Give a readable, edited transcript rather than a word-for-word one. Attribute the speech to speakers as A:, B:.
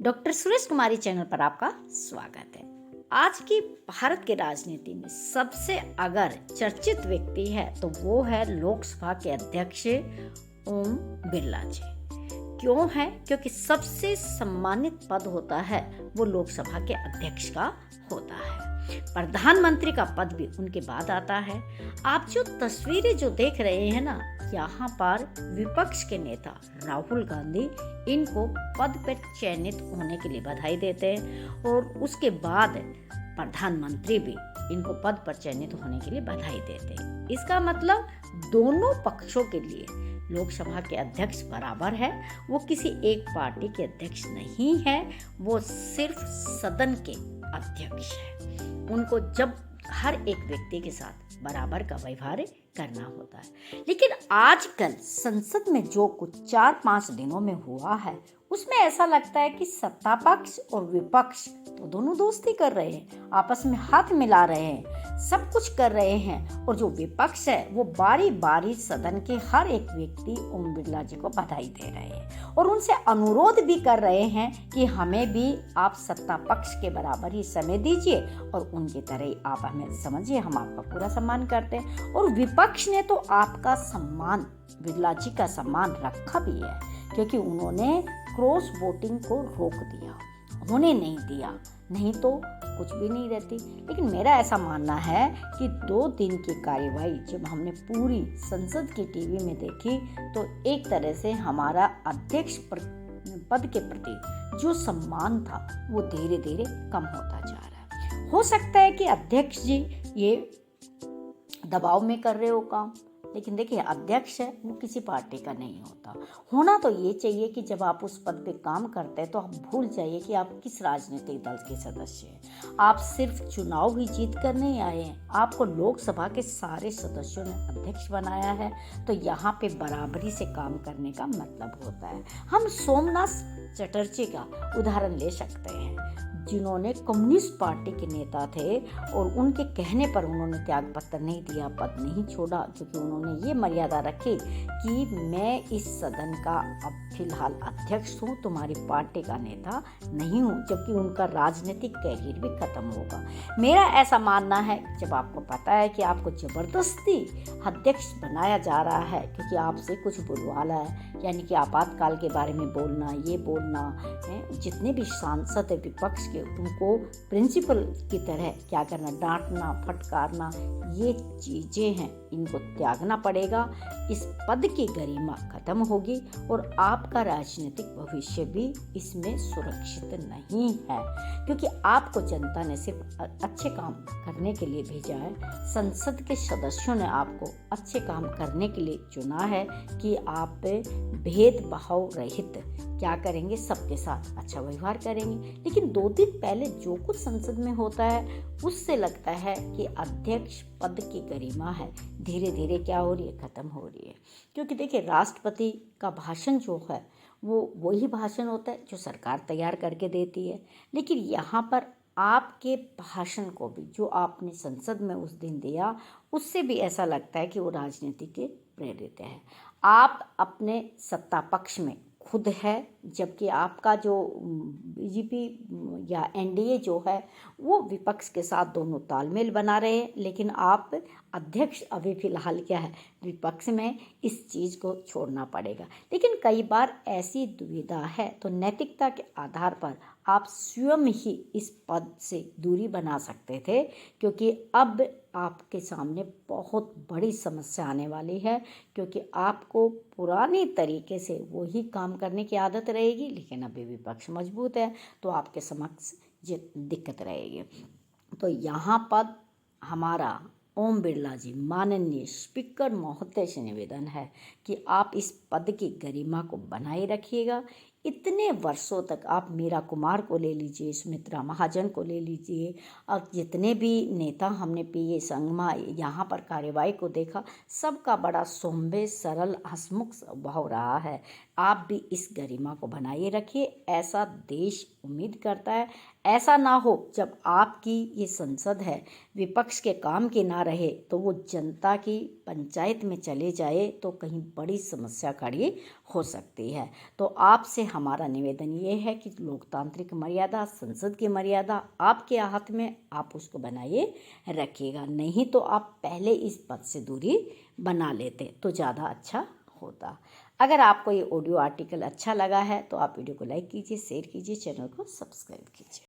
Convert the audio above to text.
A: Doctor Suresh कुमारी channel पर आपका स्वागत है। आज की भारत के राजनीति में सबसे अगर चर्चित व्यक्ति है तो वो है लोकसभा के अध्यक्ष ओम बिरला जी। क्यों है? क्योंकि सबसे सम्मानित पद होता है वो लोकसभा के अध्यक्ष का होता है। प्रधानमंत्री का पद भी उनके बाद आता है। आप जो तस्वीरें जो देख रहे हैं ना, यहाँ पर विपक्ष के नेता राहुल गांधी इनको पद पर चयनित होने के लिए बधाई देते हैं और उसके बाद प्रधानमंत्री भी इनको पद पर चयनित होने के लिए बधाई देते हैं। इसका मतलब दोनों पक्षों के लिए लोकसभा के अध्यक्ष बराबर है। वो किसी एक पार्टी के अध्यक्ष नहीं है, वो सिर्फ सदन के अध्यक्ष है। उनको जब हर एक व्यक्ति के साथ बराबर का व्यवहार करना होता है। लेकिन आजकल संसद में जो कुछ 4-5 दिनों में हुआ है उसमें ऐसा लगता है कि सत्ता पक्ष और विपक्ष तो दोनों दोस्ती कर रहे हैं, आपस में हाथ मिला रहे हैं, सब कुछ कर रहे हैं और जो विपक्ष है वो बारी बारी सदन के हर एक व्यक्ति ओम बिरला जी को बधाई दे रहे हैं और उनसे अनुरोध भी कर रहे हैं कि हमें भी आप सत्ता पक्ष के बराबर ही समय दीजिए और उनकी तरह ही आप हमें समझिए, हम आपका पूरा सम्मान करते हैं। और विपक्ष ने तो आपका सम्मान, बिरला जी का सम्मान रखा भी है, क्योंकि उन्होंने क्रॉस वोटिंग को रोक दिया, होने नहीं दिया, नहीं तो कुछ भी नहीं रहती। लेकिन मेरा ऐसा मानना है कि 2 दिन की कार्यवाही जब हमने पूरी संसद की टीवी में देखी तो एक तरह से हमारा अध्यक्ष पद के प्रति जो सम्मान था वो धीरे धीरे कम होता जा रहा है। हो सकता है कि अध्यक्ष जी ये दबाव में कर रहे हो काम, लेकिन देखिए अध्यक्ष है वो किसी पार्टी का नहीं होता। होना तो ये चाहिए कि जब आप उस पद पे काम करते हैं तो आप भूल जाइए कि आप किस राजनीतिक दल के सदस्य हैं। आप सिर्फ चुनाव ही जीत कर नहीं आए हैं, आपको लोकसभा के सारे सदस्यों ने अध्यक्ष बनाया है। तो यहाँ पे बराबरी से काम करने का मतलब होता है। हम सोमनाथ चटर्जी का उदाहरण ले सकते हैं, जिन्होंने कम्युनिस्ट पार्टी के नेता थे और उनके कहने पर उन्होंने त्याग पत्र नहीं दिया, पद नहीं छोड़ा, क्योंकि उन्होंने ये मर्यादा रखी कि मैं इस सदन का अब फिलहाल अध्यक्ष हूँ, तुम्हारी पार्टी का नेता नहीं हूँ, जबकि उनका राजनीतिक कैरियर भी खत्म होगा। मेरा ऐसा मानना है जब आपको पता है कि आपको जबरदस्ती अध्यक्ष बनाया जा रहा है क्योंकि आपसे कुछ बुलवाला है, यानी कि आपातकाल के बारे में बोलना, ये बोलना है, जितने भी सांसद है विपक्ष के उनको प्रिंसिपल की तरह क्या करना, डांटना, फटकारना, ये चीजें हैं, इनको त्यागना पड़ेगा। इस पद की गरिमा खत्म होगी और आपका राजनीतिक भविष्य भी इसमें सुरक्षित नहीं है, क्योंकि आपको जनता ने सिर्फ अच्छे काम करने के लिए भेजा है। संसद के सदस्यों ने आपको अच्छे काम करने के लिए चुना है कि आप भेदभाव रहित क्या करेंगे, सबके साथ अच्छा व्यवहार करेंगे। लेकिन 2 दिन पहले जो कुछ संसद में होता है उससे लगता है कि अध्यक्ष पद की गरिमा है धीरे धीरे क्या हो रही है, खत्म हो रही है। क्योंकि देखिए राष्ट्रपति का भाषण जो है वो वही भाषण होता है जो सरकार तैयार करके देती है। लेकिन यहाँ पर आपके भाषण को भी जो आपने संसद में उस दिन दिया उससे भी ऐसा लगता है कि वो राजनीति के प्रेरित है। आप अपने सत्ता पक्ष में खुद है, जबकि आपका जो बीजेपी या एनडीए जो है वो विपक्ष के साथ दोनों तालमेल बना रहे हैं। लेकिन आप अध्यक्ष अभी फिलहाल क्या है, विपक्ष में, इस चीज़ को छोड़ना पड़ेगा। लेकिन कई बार ऐसी दुविधा है तो नैतिकता के आधार पर आप स्वयं ही इस पद से दूरी बना सकते थे, क्योंकि अब आपके सामने बहुत बड़ी समस्या आने वाली है, क्योंकि आपको पुरानी तरीके से वही काम करने की आदत रहेगी। लेकिन अभी विपक्ष मजबूत है तो आपके समक्ष ये दिक्कत रहेगी। तो यहाँ पर हमारा ओम बिरला जी माननीय स्पीकर महोदय से निवेदन है कि आप इस पद की गरिमा को बनाए रखिएगा। इतने वर्षों तक आप मीरा कुमार को ले लीजिए, सुमित्रा महाजन को ले लीजिए, और जितने भी नेता हमने पीए संगमा यहाँ पर कार्यवाही को देखा, सबका बड़ा सौम्य, सरल, हंसमुख स्वभाव रहा है। आप भी इस गरिमा को बनाए रखिए, ऐसा देश उम्मीद करता है ऐसा ना हो जब आपकी ये संसद है विपक्ष के काम की ना रहे तो वो जनता की पंचायत में चले जाए तो कहीं बड़ी समस्या खड़ी हो सकती है। तो आपसे हमारा निवेदन ये है कि लोकतांत्रिक मर्यादा, संसद की मर्यादा आपके हाथ में, आप उसको बनाए रखिएगा। नहीं तो आप पहले इस पद से दूरी बना लेते तो ज़्यादा अच्छा होता। अगर आपको ये ऑडियो आर्टिकल अच्छा लगा है तो आप वीडियो को लाइक कीजिए, शेयर कीजिए, चैनल को सब्सक्राइब कीजिए।